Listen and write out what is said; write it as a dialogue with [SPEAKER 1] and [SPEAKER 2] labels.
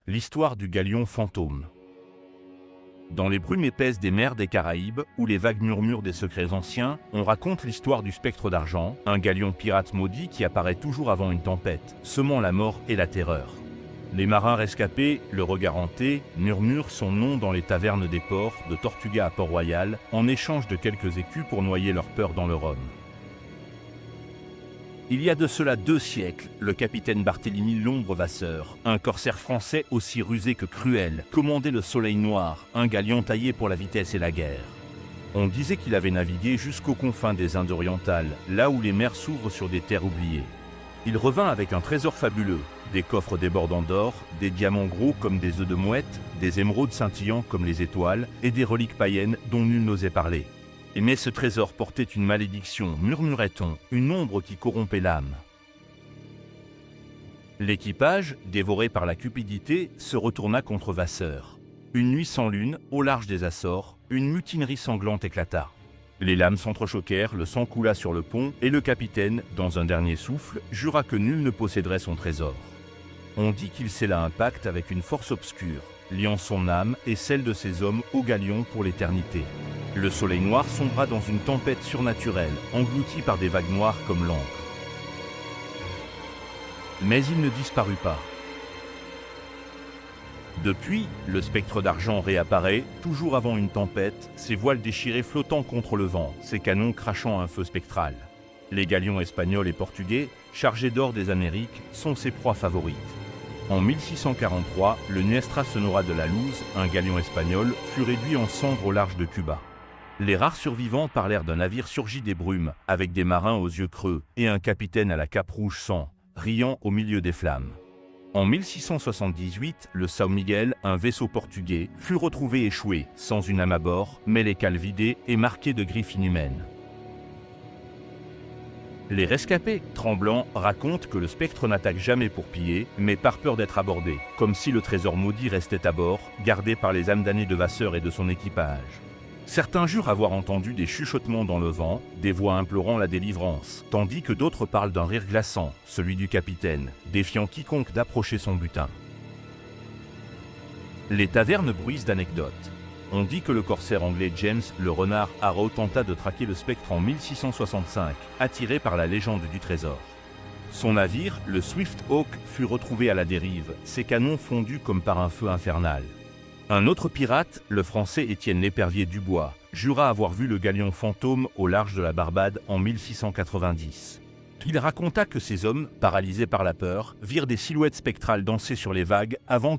[SPEAKER 1] L'histoire du galion fantôme. Dans les brumes épaisses des mers des Caraïbes, où les vagues murmurent des secrets anciens, on raconte l'histoire du spectre d'argent, un galion pirate maudit qui apparaît toujours avant une tempête, semant la mort et la terreur. Les marins rescapés, le regard hanté, murmurent son nom dans les tavernes des ports, de Tortuga à Port-Royal, en échange de quelques écus pour noyer leur peur dans le rhum. Il y a de cela 2 siècles, le capitaine Barthélemy l'Ombre Vasseur, un corsaire français aussi rusé que cruel, commandait le Soleil Noir, un galion taillé pour la vitesse et la guerre. On disait qu'il avait navigué jusqu'aux confins des Indes orientales, là où les mers s'ouvrent sur des terres oubliées. Il revint avec un trésor fabuleux, des coffres débordant d'or, des diamants gros comme des œufs de mouette, des émeraudes scintillants comme les étoiles, et des reliques païennes dont nul n'osait parler. Mais ce trésor portait une malédiction, murmurait-on, une ombre qui corrompait l'âme. L'équipage, dévoré par la cupidité, se retourna contre Vasseur. Une nuit sans lune, au large des Açores, une mutinerie sanglante éclata. Les lames s'entrechoquèrent, le sang coula sur le pont, et le capitaine, dans un dernier souffle, jura que nul ne posséderait son trésor. On dit qu'il scella un pacte avec une force obscure, liant son âme et celle de ses hommes au galion pour l'éternité. Le Soleil Noir sombra dans une tempête surnaturelle, englouti par des vagues noires comme l'encre. Mais il ne disparut pas. Depuis, le spectre d'argent réapparaît, toujours avant une tempête, ses voiles déchirées flottant contre le vent, ses canons crachant un feu spectral. Les galions espagnols et portugais, chargés d'or des Amériques, sont ses proies favorites. En 1643, le Nuestra Sonora de la Luz, un galion espagnol, fut réduit en cendres au large de Cuba. Les rares survivants parlèrent d'un navire surgi des brumes, avec des marins aux yeux creux, et un capitaine à la cape rouge sang, riant au milieu des flammes. En 1678, le São Miguel, un vaisseau portugais, fut retrouvé échoué, sans une âme à bord, mais les cales vidées et marquées de griffes inhumaines. Les rescapés, tremblants, racontent que le spectre n'attaque jamais pour piller, mais par peur d'être abordé, comme si le trésor maudit restait à bord, gardé par les âmes damnées de Vasseur et de son équipage. Certains jurent avoir entendu des chuchotements dans le vent, des voix implorant la délivrance, tandis que d'autres parlent d'un rire glaçant, celui du capitaine, défiant quiconque d'approcher son butin. Les tavernes bruissent d'anecdotes. On dit que le corsaire anglais James le Renard Harrow tenta de traquer le spectre en 1665, attiré par la légende du trésor. Son navire, le Swift Hawk, fut retrouvé à la dérive, ses canons fondus comme par un feu infernal. Un autre pirate, le français Étienne Lépervier Dubois, jura avoir vu le galion fantôme au large de la Barbade en 1690. Il raconta que ses hommes, paralysés par la peur, virent des silhouettes spectrales danser sur les vagues avant